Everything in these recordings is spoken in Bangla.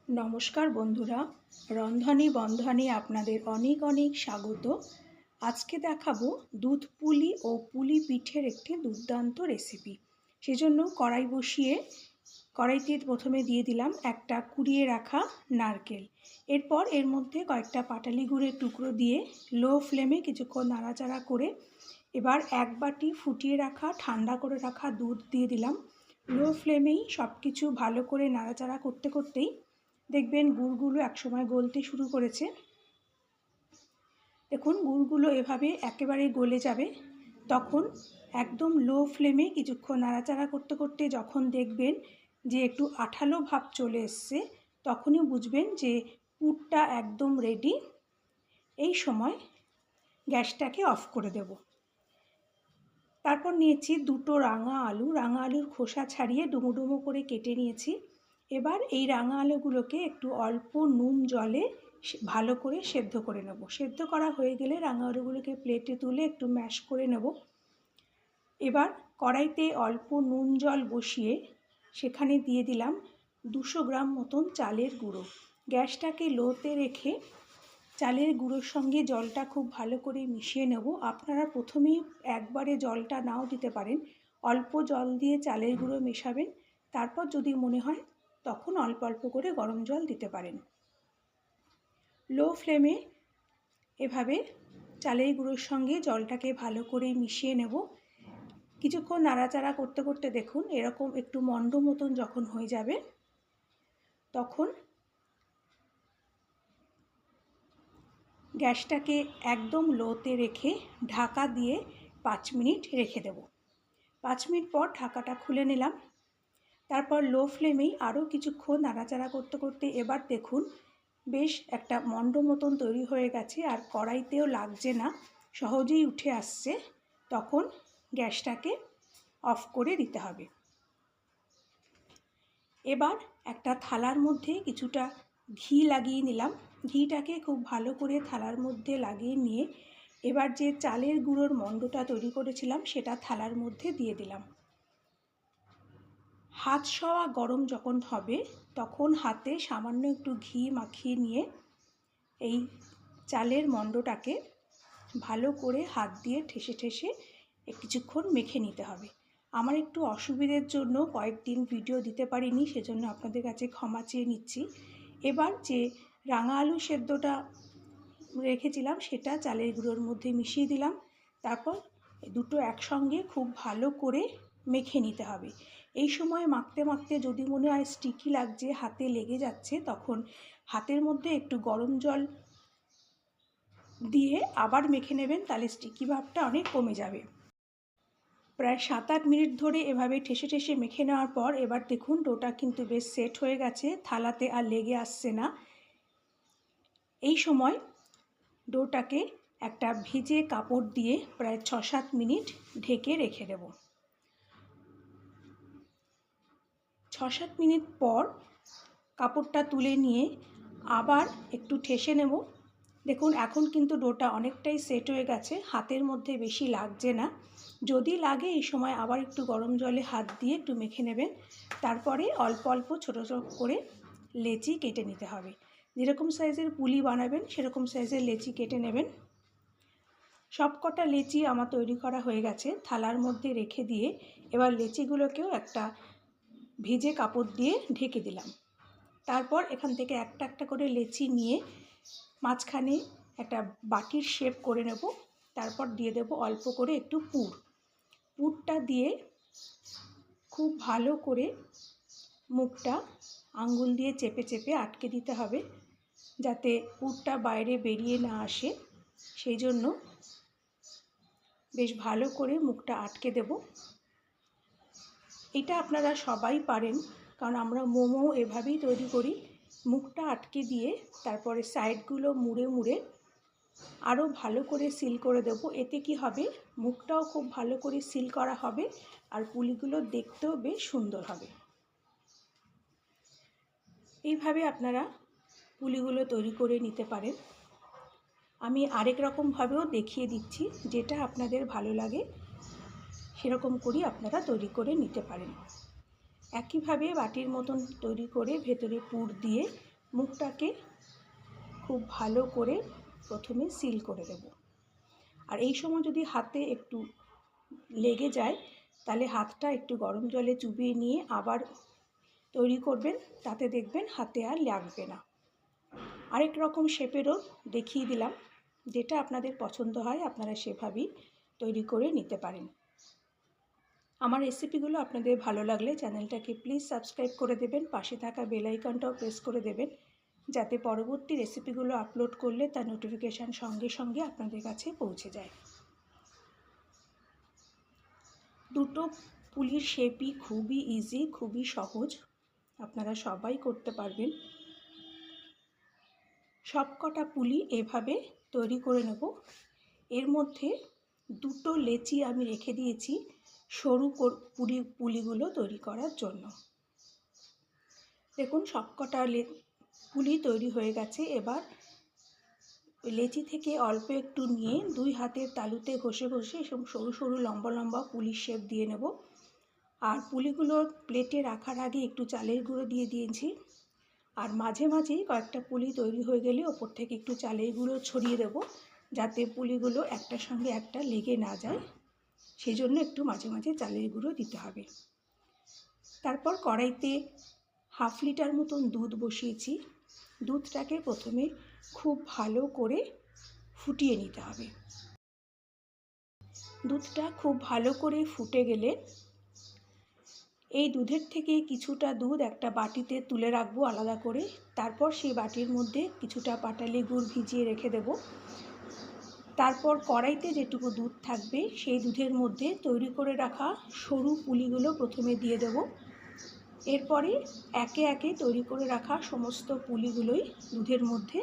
নমস্কার বন্ধুরা, রন্ধনে বন্ধনে আপনাদের অনেক অনেক স্বাগত। আজকে দেখাবো দুধ পুলি ও পুলি পিঠের একটি দুর্দান্ত রেসিপি। সেজন্য কড়াই বসিয়ে কড়াইতে প্রথমে দিয়ে দিলাম একটা কুড়িয়ে রাখা নারকেল। এরপর এর মধ্যে কয়েকটা পাটালি গুড়ের টুকরো দিয়ে লো ফ্লেমে কিছুক্ষণ নাড়াচাড়া করে এবার এক বাটি ফুটিয়ে রাখা ঠান্ডা করে রাখা দুধ দিয়ে দিলাম। লো ফ্লেমেই সব কিছু ভালো করে নাড়াচাড়া করতে করতেই দেখবেন গুড়গুলো একসময় গলতে শুরু করেছে। দেখুন গুড়গুলো এভাবে একেবারে গলে যাবে। তখন একদম লো ফ্লেমে কিছুক্ষণ নাড়াচাড়া করতে করতে যখন দেখবেন যে একটু আঠালো ভাব চলে এসছে, তখনই বুঝবেন যে পুরটা একদম রেডি। এই সময় গ্যাসটাকে অফ করে দেব। তারপর নিয়েছি দুটো রাঙা আলুর খোসা ছাড়িয়ে ডুমো ডুমো করে কেটে নিয়েছি। এবার এই রাঙা আলুগুলোকে একটু অল্প নুন জলে ভালো করে সেদ্ধ করে নেব। সেদ্ধ করা হয়ে গেলে রাঙা আলুগুলোকে প্লেটে তুলে একটু ম্যাশ করে নেব। এবার কড়াইতে অল্প নুন জল বসিয়ে সেখানে দিয়ে দিলাম 200 গ্রাম মতন চালের গুঁড়ো। গ্যাসটাকে লোতে রেখে চালের গুঁড়োর সঙ্গে জলটা খুব ভালো করে মিশিয়ে নেব। আপনারা প্রথমেই একবারে জলটা নাও দিতে পারেন, অল্প জল দিয়ে চালের গুঁড়ো মেশাবেন। তারপর যদি মনে হয় তখন অল্প অল্প করে গরম জল দিতে পারেন। লো ফ্লেমে এভাবে চালের গুঁড়োর সঙ্গে জলটাকে ভালো করে মিশিয়ে নেব। কিছুক্ষণ নাড়াচাড়া করতে করতে দেখুন এরকম একটু মন্ড মতন যখন হয়ে যাবে, তখন গ্যাসটাকে একদম লোতে রেখে ঢাকা দিয়ে 5 মিনিট রেখে দেব। 5 মিনিট পর ঢাকাটা খুলে নিলাম। তারপর লো ফ্লেমেই আরও কিছুক্ষণ নাড়াচাড়া করতে করতে এবার দেখুন বেশ একটা মন্ড মতন তৈরি হয়ে গেছে, আর কড়াইতেও লাগছে না, সহজেই উঠে আসছে। তখন গ্যাসটাকে অফ করে দিতে হবে। এবার একটা থালার মধ্যে কিছুটা ঘি লাগিয়ে নিলাম। ঘিটাকে খুব ভালো করে থালার মধ্যে লাগিয়ে নিয়ে এবার যে চালের গুঁড়োর মণ্ডটা তৈরি করেছিলাম সেটা থালার মধ্যে দিয়ে দিলাম। হাত সওয়া গরম যখন হবে তখন হাতে সামান্য একটু ঘি মাখিয়ে নিয়ে এই চালের মণ্ডটাকে ভালো করে হাত দিয়ে ঠেসে ঠেসে কিছুক্ষণ মেখে নিতে হবে। আমার একটু অসুবিধের জন্য কয়েকদিন ভিডিও দিতে পারিনি, সেজন্য আপনাদের কাছে ক্ষমা চেয়ে নিচ্ছি। এবার যে রাঙা আলু সেদ্ধটা রেখেছিলাম সেটা চালের গুঁড়োর মধ্যে মিশিয়ে দিলাম। তারপর দুটো একসঙ্গে খুব ভালো করে মেখে নিতে হবে। এই সময় মাখতে মাখতে যদি মনে হয় স্টিকি লাগছে, হাতে লেগে যাচ্ছে, তখন হাতের মধ্যে একটু গরম জল দিয়ে আবার মেখে নেবেন, তাহলে স্টিকি ভাবটা অনেক কমে যাবে। প্রায় 7-8 মিনিট ধরে এভাবে ঠেসে ঠেসে মেখে নেওয়ার পর এবার দেখুন ডোটা কিন্তু বেশ সেট হয়ে গেছে, থালাতে আর লেগে আসছে না। এই সময় ডোটাকে একটা ভিজে কাপড় দিয়ে প্রায় 6-7 মিনিট ঢেকে রেখে দেব। 6-7 মিনিট পর কাপড়টা তুলে নিয়ে আবার একটু ঠেসে নেব। দেখুন এখন কিন্তু ডোটা অনেকটাই সেট হয়ে গেছে, হাতের মধ্যে বেশি লাগছে না। যদি লাগে এই সময় আবার একটু গরম জলে হাত দিয়ে একটু মেখে নেবেন। তারপরে অল্প অল্প ছোটো ছোটো করে লেচি কেটে নিতে হবে। যেরকম সাইজের পুলি বানাবেন সেরকম সাইজের লেচি কেটে নেবেন। সবকটা লেচি আমার তৈরি করা হয়ে গেছে, থালার মধ্যে রেখে দিয়ে এবার লেচিগুলোকেও একটা ভিজে কাপড় দিয়ে ঢেকে দিলাম। তারপর এখান থেকে একটা একটা করে লেচি নিয়ে মাঝখানে একটা বাটির শেপ করে নেব। তারপর দিয়ে দেব অল্প করে একটু পুরটা দিয়ে খুব ভালো করে মুখটা আঙ্গুল দিয়ে চেপে চেপে আটকে দিতে হবে, যাতে পুরটা বাইরে বেরিয়ে না আসে। সেই জন্য বেশ ভালো করে মুখটা আটকে দেব। এটা আপনারা সবাই পারেন, কারণ আমরা মোমো এভাবেই তৈরি করি। মুখটা আটকে দিয়ে তারপরে সাইডগুলো মুড়ে মুড়ে আরও ভালো করে সিল করে দেব। এতে কি হবে, মুখটাও খুব ভালো করে সিল করা হবে আর পুলিগুলো দেখতেও বেশ সুন্দর হবে। এইভাবে আপনারা পুলিগুলো তৈরি করে নিতে পারেন। আমি আরেক রকমভাবেও দেখিয়ে দিচ্ছি, যেটা আপনাদের ভালো লাগে সেরকম করেই আপনারা তৈরি করে নিতে পারেন। একইভাবে বাটির মতন তৈরি করে ভেতরে পুর দিয়ে মুখটাকে খুব ভালো করে প্রথমে সিল করে দেব। আর এই সময় যদি হাতে একটু লেগে যায় তাহলে হাতটা একটু গরম জলে চুবিয়ে নিয়ে আবার তৈরি করবেন, তাতে দেখবেন হাতে আর লাগবে না। আরেক রকম শেপেরও দেখিয়ে দিলাম, যেটা আপনাদের পছন্দ হয় আপনারা সেভাবেই তৈরি করে নিতে পারেন। আমার রেসিপিগুলো আপনাদের ভালো লাগলে চ্যানেলটাকে প্লিজ সাবস্ক্রাইব করে দেবেন, পাশে থাকা বেল আইকনটাও প্রেস করে দেবেন, যাতে পরবর্তী রেসিপিগুলো আপলোড করলে তার নোটিফিকেশান সঙ্গে সঙ্গে আপনাদের কাছে পৌঁছে যায়। দুটো পুলির শেপই খুবই ইজি, খুবই সহজ, আপনারা সবাই করতে পারবেন। সবকটা পুলি এভাবে তৈরি করে নেব। এর মধ্যে দুটো লেচি আমি রেখে দিয়েছি সরু পুলিগুলো তৈরি করার জন্য। দেখুন সবকটা পুলি তৈরি হয়ে গেছে। এবার লেচি থেকে অল্প একটু নিয়ে দুই হাতের তালুতে ঘষে ঘষে এসব সরু সরু লম্বা লম্বা পুলির শেপ দিয়ে নেব। আর পুলিগুলো প্লেটে রাখার আগে একটু চালের গুঁড়ো দিয়ে দিয়েছি। আর মাঝে মাঝেই কয়েকটা পুলি তৈরি হয়ে গেলে ওপর থেকে একটু চালের গুঁড়ো ছড়িয়ে দেব, যাতে পুলিগুলো একটার সঙ্গে একটা লেগে না যায়, সেই জন্য একটু মাঝে মাঝে চালের গুঁড়ো দিতে হবে। তারপর কড়াইতে 1/2 লিটার মতন দুধ বসিয়েছি। দুধটাকে প্রথমে খুব ভালো করে ফুটিয়ে নিতে হবে। দুধটা খুব ভালো করে ফুটে গেলে এই দুধের থেকে কিছুটা দুধ একটা বাটিতে তুলে রাখবো আলাদা করে। তারপর সেই বাটির মধ্যে কিছুটা পাটালি গুড় ভিজিয়ে রেখে দেব। তারপর কড়াইতে যেটুকু দুধ থাকবে সেই দুধের মধ্যে তৈরি করে রাখা সরু পুলিগুলো প্রথমে দিয়ে দেব। এরপরে একে একে তৈরি করে রাখা সমস্ত পুলিগুলোই দুধের মধ্যে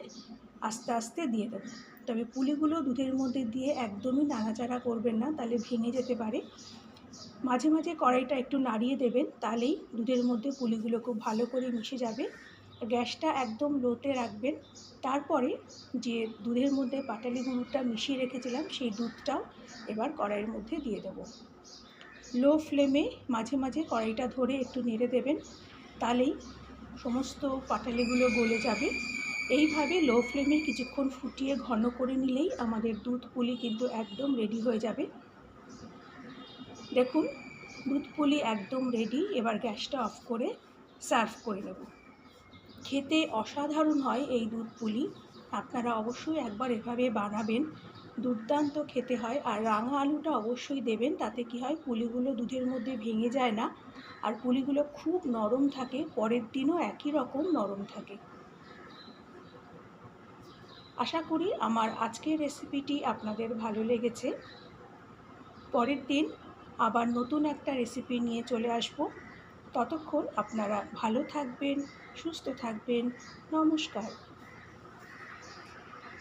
আস্তে আস্তে দিয়ে দেব। তবে পুলিগুলো দুধের মধ্যে দিয়ে একদমই নাড়াচাড়া করবেন না, তাহলে ভেঙে যেতে পারে। মাঝে মাঝে কড়াইটা একটু নাড়িয়ে দেবেন, তাহলেই দুধের মধ্যে পুলিগুলো খুব ভালো করে মিশে যাবে। গ্যাসটা একদম লোতে রাখবেন। তারপরে যে দুধের মধ্যে পাটালি গুঁড়োটা মিশিয়ে রেখেছিলাম সেই দুধটাও এবার কড়াইয়ের মধ্যে দিয়ে দেবো। লো ফ্লেমে মাঝে মাঝে কড়াইটা ধরে একটু নেড়ে দেবেন, তাহলেই সমস্ত পাটালিগুলো গলে যাবে। এইভাবে লো ফ্লেমে কিছুক্ষণ ফুটিয়ে ঘন করে নিলেই আমাদের দুধ পুলি কিন্তু একদম রেডি হয়ে যাবে। দেখুন দুধ পুলি একদম রেডি। এবার গ্যাসটা অফ করে সার্ভ করে নেব। খেতে অসাধারণ হয় এই দুধ পুলি, আপনারা অবশ্যই একবার এভাবে বানাবেন, দুর্দান্ত খেতে হয়। আর রাঙা আলুটা অবশ্যই দেবেন, তাতে কি হয় পুলিগুলো দুধের মধ্যে ভেঙে যায় না, আর পুলিগুলো খুব নরম থাকে, পরের দিনও একই রকম নরম থাকে। আশা করি আমার আজকের রেসিপিটি আপনাদের ভালো লেগেছে। পরের দিন আবার নতুন একটা রেসিপি নিয়ে চলে আসব। ততক্ষণ আপনারা ভালো থাকবেন, সুস্থ থাকবেন। নমস্কার।